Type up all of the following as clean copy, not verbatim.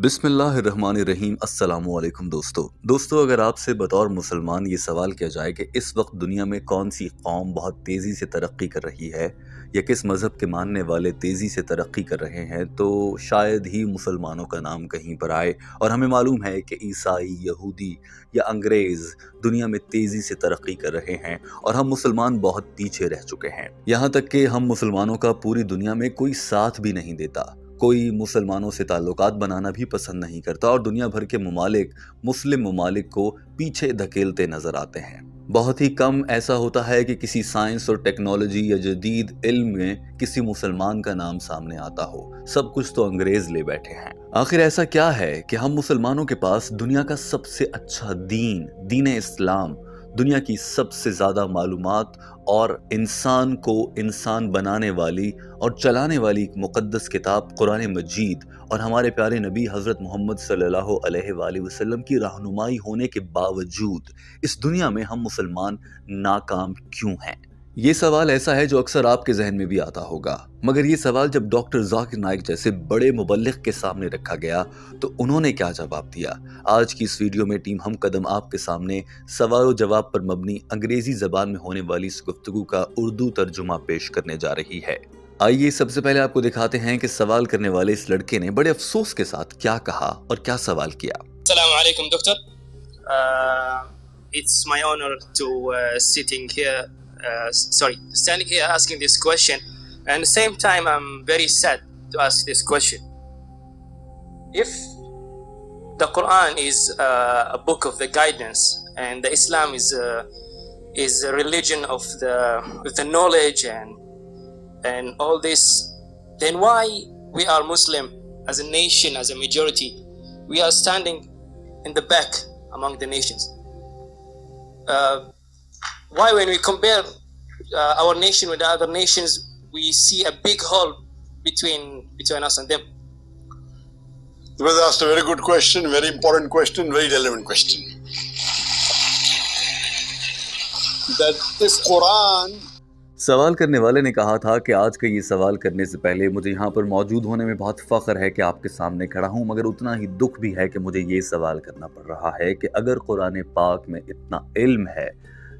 بسم اللہ الرحمن الرحیم۔ السلام علیکم دوستو، اگر آپ سے بطور مسلمان یہ سوال کیا جائے کہ اس وقت دنیا میں کون سی قوم بہت تیزی سے ترقی کر رہی ہے یا کس مذہب کے ماننے والے تیزی سے ترقی کر رہے ہیں، تو شاید ہی مسلمانوں کا نام کہیں پر آئے۔ اور ہمیں معلوم ہے کہ عیسائی، یہودی یا انگریز دنیا میں تیزی سے ترقی کر رہے ہیں اور ہم مسلمان بہت پیچھے رہ چکے ہیں، یہاں تک کہ ہم مسلمانوں کا پوری دنیا میں کوئی ساتھ بھی نہیں دیتا، کوئی مسلمانوں سے تعلقات بنانا بھی پسند نہیں کرتا، اور دنیا بھر کے ممالک مسلم ممالک کو پیچھے دھکیلتے نظر آتے ہیں۔ بہت ہی کم ایسا ہوتا ہے کہ کسی سائنس اور ٹیکنالوجی یا جدید علم میں کسی مسلمان کا نام سامنے آتا ہو، سب کچھ تو انگریز لے بیٹھے ہیں۔ آخر ایسا کیا ہے کہ ہم مسلمانوں کے پاس دنیا کا سب سے اچھا دین اسلام، دنیا کی سب سے زیادہ معلومات اور انسان کو انسان بنانے والی اور چلانے والی ایک مقدس کتاب قرآن مجید اور ہمارے پیارے نبی حضرت محمد صلی اللہ علیہ وآلہ وسلم کی رہنمائی ہونے کے باوجود اس دنیا میں ہم مسلمان ناکام کیوں ہیں؟ یہ سوال ایسا ہے جو اکثر آپ کے ذہن میں بھی آتا ہوگا، مگر یہ سوال جب ڈاکٹر ذاکر نائک جیسے بڑے مبلغ کے سامنے رکھا گیا تو انہوں نے کیا جواب دیا؟ آج کی اس ویڈیو میں ٹیم ہم قدم آپ کے سامنے سوال و جواب پر مبنی انگریزی زبان میں ہونے والی اس گفتگو کا اردو ترجمہ پیش کرنے جا رہی ہے۔ آئیے سب سے پہلے آپ کو دکھاتے ہیں کہ سوال کرنے والے اس لڑکے نے بڑے افسوس کے ساتھ کیا کہا اور کیا سوال کیا۔ السلام علیکم doctor. It's my honor to standing here asking this question, and at the same time I'm very sad to ask this question. If the Quran is a book of the guidance and the Islam is a religion of the knowledge and all this, then why we are Muslim as a nation, as a majority, we are standing in the back among the nations? Why when we compare our nation with other nations, we see a big hole between us and them? You have asked a very good question, very important question, very relevant question. That this Quran. سوال کرنے والے نے کہا تھا کہ آج کا یہ سوال کرنے سے پہلے مجھے یہاں پر موجود ہونے میں بہت فخر ہے کہ آپ کے سامنے کھڑا ہوں، مگر اتنا ہی دکھ بھی ہے کہ مجھے یہ سوال کرنا پڑ رہا ہے کہ اگر قرآن پاک میں اتنا علم ہے،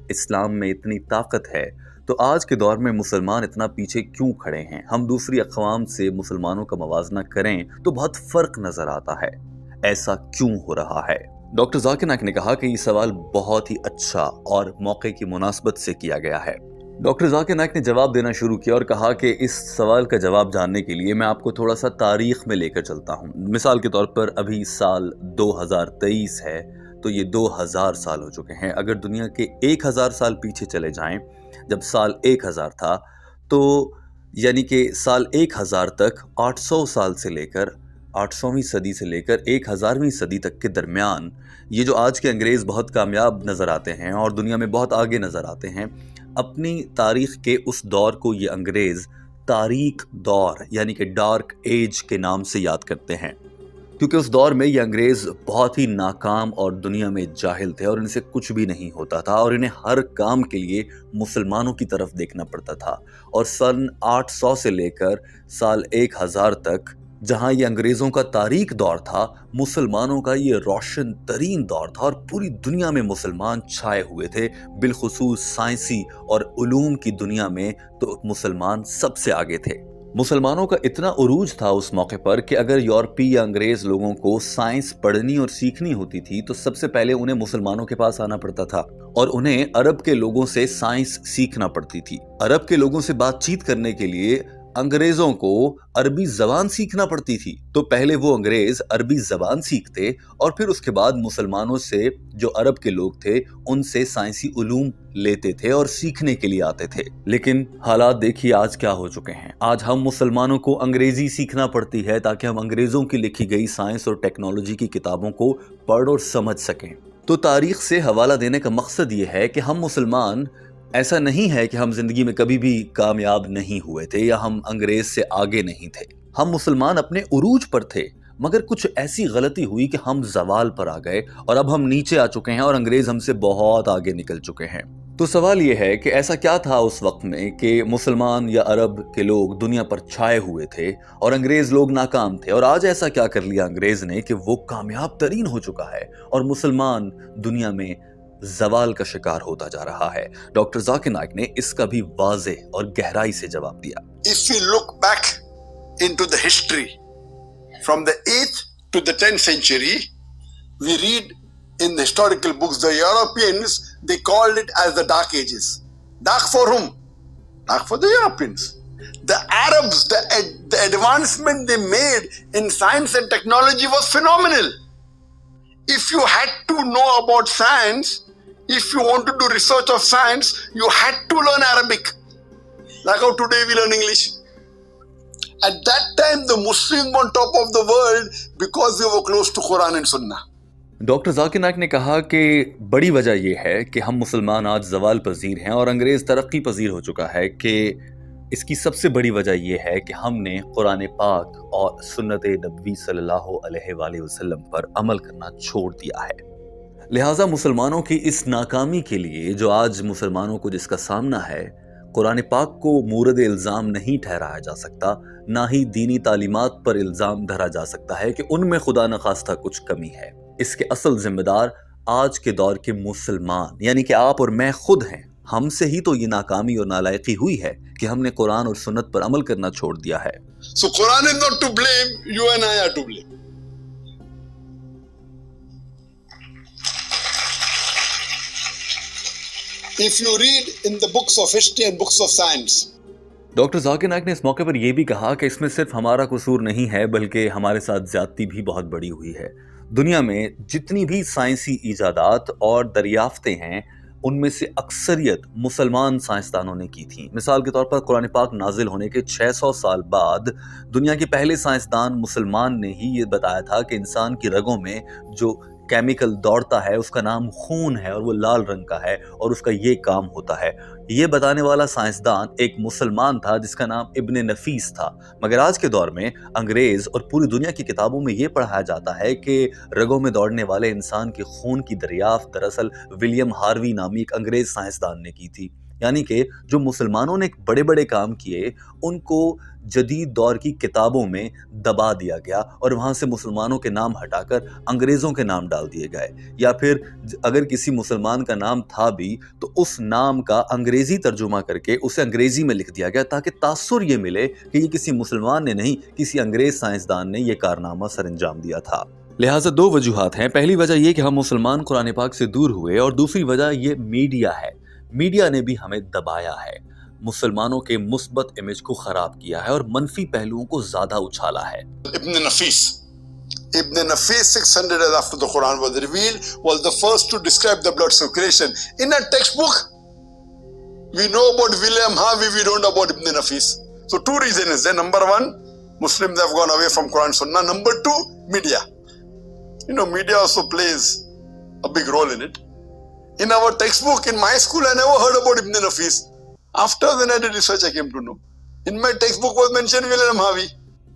اسلام میں اتنی طاقت ہے، تو آج کے دور میں مسلمان اتنا پیچھے کیوں کھڑے ہیں؟ ہم دوسری اقوام سے مسلمانوں کا موازنہ کریں تو بہت فرق نظر آتا ہے، ایسا کیوں ہو رہا ہے؟ ڈاکٹر ذاکر نائک نے کہا کہ یہ سوال بہت ہی اچھا اور موقع کی مناسبت سے کیا گیا ہے۔ ڈاکٹر ذاکر نائک نے جواب دینا شروع کیا اور کہا کہ اس سوال کا جواب جاننے کے لیے میں آپ کو تھوڑا سا تاریخ میں لے کر چلتا ہوں۔ مثال کے طور پر ابھی سال 2023 ہے تو یہ 2000 سال ہو چکے ہیں۔ اگر دنیا کے 1000 سال پیچھے چلے جائیں، جب سال 1000 تھا، تو یعنی کہ سال 1000 تک 800 سال سے لے کر 800ویں صدی سے لے کر 1000ویں صدی تک کے درمیان یہ جو آج کے انگریز بہت کامیاب نظر آتے ہیں اور دنیا میں بہت آگے نظر آتے ہیں، اپنی تاریخ کے اس دور کو یہ انگریز تاریک دور یعنی کہ ڈارک ایج کے نام سے یاد کرتے ہیں، کیونکہ اس دور میں یہ انگریز بہت ہی ناکام اور دنیا میں جاہل تھے اور ان سے کچھ بھی نہیں ہوتا تھا اور انہیں ہر کام کے لیے مسلمانوں کی طرف دیکھنا پڑتا تھا۔ اور سن 800 سے لے کر سال 1000 تک جہاں یہ انگریزوں کا تاریک دور تھا، مسلمانوں کا یہ روشن ترین دور تھا اور پوری دنیا میں مسلمان چھائے ہوئے تھے، بالخصوص سائنسی اور علوم کی دنیا میں تو مسلمان سب سے آگے تھے۔ مسلمانوں کا اتنا عروج تھا اس موقع پر کہ اگر یورپی یا انگریز لوگوں کو سائنس پڑھنی اور سیکھنی ہوتی تھی تو سب سے پہلے انہیں مسلمانوں کے پاس آنا پڑتا تھا اور انہیں عرب کے لوگوں سے سائنس سیکھنا پڑتی تھی۔ عرب کے لوگوں سے بات چیت کرنے کے لیے انگریزوں کو عربی زبان سیکھنا پڑتی تھی، تو پہلے وہ انگریز عربی زبان سیکھتے اور پھر اس کے بعد مسلمانوں سے جو عرب کے لوگ تھے ان سے سائنسی علوم لیتے تھے اور سیکھنے کے لیے آتے تھے۔ لیکن حالات دیکھیے آج کیا ہو چکے ہیں۔ آج ہم مسلمانوں کو انگریزی سیکھنا پڑتی ہے تاکہ ہم انگریزوں کی لکھی گئی سائنس اور ٹیکنالوجی کی کتابوں کو پڑھ اور سمجھ سکیں۔ تو تاریخ سے حوالہ دینے کا مقصد یہ ہے کہ ہم مسلمان ایسا نہیں ہے کہ ہم زندگی میں کبھی بھی کامیاب نہیں ہوئے تھے یا ہم انگریز سے آگے نہیں تھے۔ ہم مسلمان اپنے عروج پر تھے، مگر کچھ ایسی غلطی ہوئی کہ ہم زوال پر آ گئے اور اب ہم نیچے آ چکے ہیں اور انگریز ہم سے بہت آگے نکل چکے ہیں۔ تو سوال یہ ہے کہ ایسا کیا تھا اس وقت میں کہ مسلمان یا عرب کے لوگ دنیا پر چھائے ہوئے تھے اور انگریز لوگ ناکام تھے، اور آج ایسا کیا کر لیا انگریز نے کہ وہ کامیاب ترین ہو چکا ہے اور مسلمان دنیا میں زوال کا شکار ہوتا جا رہا ہے؟ ڈاکٹر ذاکر نائک نے اس کا بھی واضح اور گہرائی سے جواب دیا۔ If we look back into the history from the 8th to the 10th century, we read in the historical books, the Europeans, they called it as the Dark Ages. Dark for whom? Dark for the Europeans. The Arabs, the advancement they made in science and technology was phenomenal. If you had to know about science, if you want to do research of science, you had to learn Arabic. Like how today we learn English. At that time, the Muslims were on top of the world because they were close to Quran and Sunnah. Doctor Zakir Naik نے کہا کہ بڑی وجہ یہ ہے کہ ہم مسلمان آج زوال پذیر ہیں اور انگریز ترقی پذیر ہو چکا ہے، کہ اس کی سب سے بڑی وجہ یہ ہے کہ ہم نے قرآن پاک اور سنت نبوی صلی اللہ علیہ وآلہ وسلم پر عمل کرنا چھوڑ دیا ہے۔ لہٰذا مسلمانوں کی اس ناکامی کے لیے جو آج مسلمانوں کو جس کا سامنا ہے، قرآن پاک کو مورد الزام نہیں ٹھہرایا جا سکتا، نہ ہی دینی تعلیمات پر الزام دھرا جا سکتا ہے کہ ان میں خدا نخواستہ کچھ کمی ہے۔ اس کے اصل ذمہ دار آج کے دور کے مسلمان، یعنی کہ آپ اور میں خود ہیں۔ ہم سے ہی تو یہ ناکامی اور نالائقی ہوئی ہے کہ ہم نے قرآن اور سنت پر عمل کرنا چھوڑ دیا ہے۔ So Quran is not to blame, you and I are to blame. If you read in the books of history and books of science, doctor Zakir Naik نے اس موقع پر یہ بھی کہا کہ اس میں صرف ہمارا قصور نہیں ہے بلکہ ہمارے ساتھ زیادتی بھی بہت بڑی ہوئی ہے۔ دنیا میں جتنی بھی سائنسی ایجادات اور دریافتیں ہیں، ان میں سے اکثریت مسلمان سائنسدانوں نے کی تھیں۔ مثال کے طور پر قرآن پاک نازل ہونے کے 600 سال بعد دنیا کے پہلے سائنسدان مسلمان نے ہی یہ بتایا تھا کہ انسان کی رگوں میں جو کیمیکل دوڑتا ہے اس کا نام خون ہے اور وہ لال رنگ کا ہے اور اس کا یہ کام ہوتا ہے۔ یہ بتانے والا سائنسدان ایک مسلمان تھا جس کا نام ابن نفیس تھا۔ مگر آج کے دور میں انگریز اور پوری دنیا کی کتابوں میں یہ پڑھایا جاتا ہے کہ رگوں میں دوڑنے والے انسان کے خون کی دریافت دراصل ولیم ہاروی نامی ایک انگریز سائنسدان نے کی تھی۔ یعنی کہ جو مسلمانوں نے بڑے بڑے کام کیے ان کو جدید دور کی کتابوں میں دبا دیا گیا اور وہاں سے مسلمانوں کے نام ہٹا کر انگریزوں کے نام ڈال دیے گئے، یا پھر اگر کسی مسلمان کا نام تھا بھی تو اس نام کا انگریزی ترجمہ کر کے اسے انگریزی میں لکھ دیا گیا تاکہ تاثر یہ ملے کہ یہ کسی مسلمان نے نہیں، کسی انگریز سائنسدان نے یہ کارنامہ سر انجام دیا تھا۔ لہٰذا دو وجوہات ہیں۔ پہلی وجہ یہ کہ ہم مسلمان قرآن پاک سے دور ہوئے، اور دوسری وجہ یہ میڈیا ہے۔ میڈیا نے بھی ہمیں دبایا ہے، مسلمانوں کے مثبت امیج کو خراب کیا ہے اور منفی پہلوؤں کو زیادہ اچھالا ہے۔ Ibn Nafis 600 years after the Quran was revealed was the first to describe the blood circulation. In a textbook, we know about William Harvey, we don't know about Ibn Nafis. So two reasons is there. Number one, Muslims have gone away from Quran Sunnah. Number two, media. Media also plays a big role in it. In our textbook, in my school, I never heard about Ibn Nafis. After when I did research, I came to know. In my textbook was mentioned William Harvey.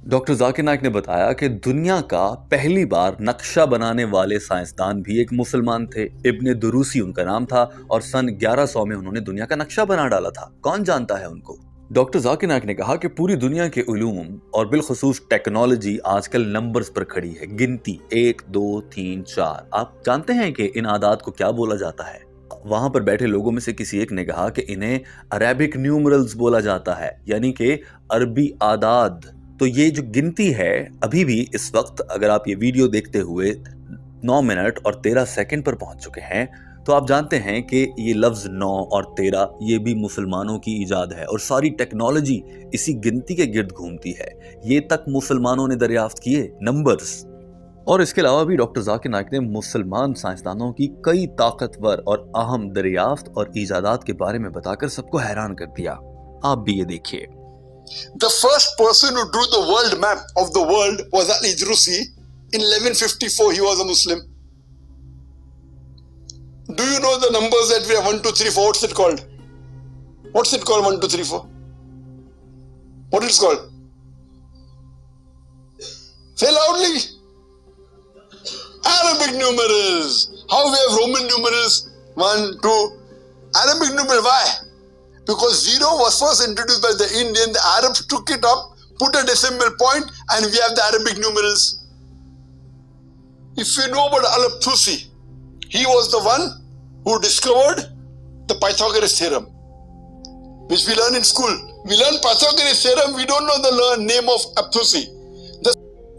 Doctor Zakir Naik نے بتایا کہ دنیا کا پہلی بار نقشہ بنانے والے سائنسدان بھی ایک مسلمان تھے، ابن دروسی ان کا نام تھا، اور سن 1100 میں انہوں نے دنیا کا نقشہ بنا ڈالا تھا۔ کون جانتا ہے ان کو؟ ڈاکٹر ذاکر نائک نے کہا کہ پوری دنیا کے علوم اور بالخصوص ٹیکنالوجی آج کل نمبرز پر کھڑی ہے، گنتی 1 2 3 4۔ آپ جانتے ہیں کہ ان اعداد کو کیا بولا جاتا ہے؟ وہاں پر بیٹھے لوگوں میں سے کسی ایک نے کہا کہ انہیں عربک نیومرلز بولا جاتا ہے، یعنی کہ عربی اعداد۔ تو یہ جو گنتی ہے ابھی بھی اس وقت اگر آپ یہ ویڈیو دیکھتے ہوئے 9 منٹ اور 13 سیکنڈ پر پہنچ چکے ہیں تو آپ جانتے ہیں کہ یہ لفظ 9 اور 13 یہ بھی مسلمانوں کی ایجاد ہے، اور ساری ٹیکنالوجی اسی گنتی کے گرد گھومتی ہے۔ یہ تک مسلمانوں نے دریافت کیے نمبرز۔ اور اس کے علاوہ بھی ڈاکٹر ذاکر نائک نے مسلمان سائنسدانوں کی کئی طاقتور اور اہم دریافت اور ایجادات کے بارے میں بتا کر سب کو حیران کر دیا۔ آپ بھی یہ دیکھیے۔ The first person who drew the world map of the world was Al-Idrusi. In 1154, he was a Muslim. Do you know the numbers that we have? 1, 2, 3, 4. What's it called? What's it called? 1, 2, 3, 4. What is it called? Say loudly. Arabic numerals. How we have Roman numerals? 1, 2. Arabic numeral, why? Because 0 was first introduced by the Indian. The Arabs took it up, put a decimal point, and we have the Arabic numerals. If you know about Al-Tusi, he was the one who discovered the Pythagoras theorem, which we learn in school. We learn Pythagoras theorem, we don't know the name of Al-Tusi.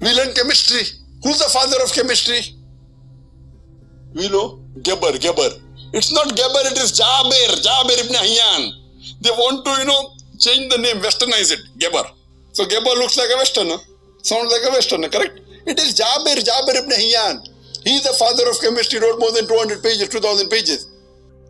We learn chemistry. Who's the father of chemistry? We know Geber. It's not Geber, it is Jabir ibn Hayyan. They want to, change the name, westernize it, Geber. So Geber looks like a westerner, sounds like a westerner, correct? It is Jabir ibn Hayyan. He is the father of chemistry, wrote more than 200 pages, 2000 pages.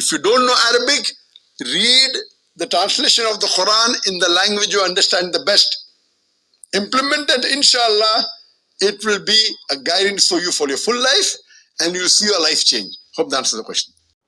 If you don't know Arabic, read the translation of the Quran in the language you understand the best. Implement it, inshallah. It will be a guidance for you for your full life, and you'll see your life change. Hope that answers the question.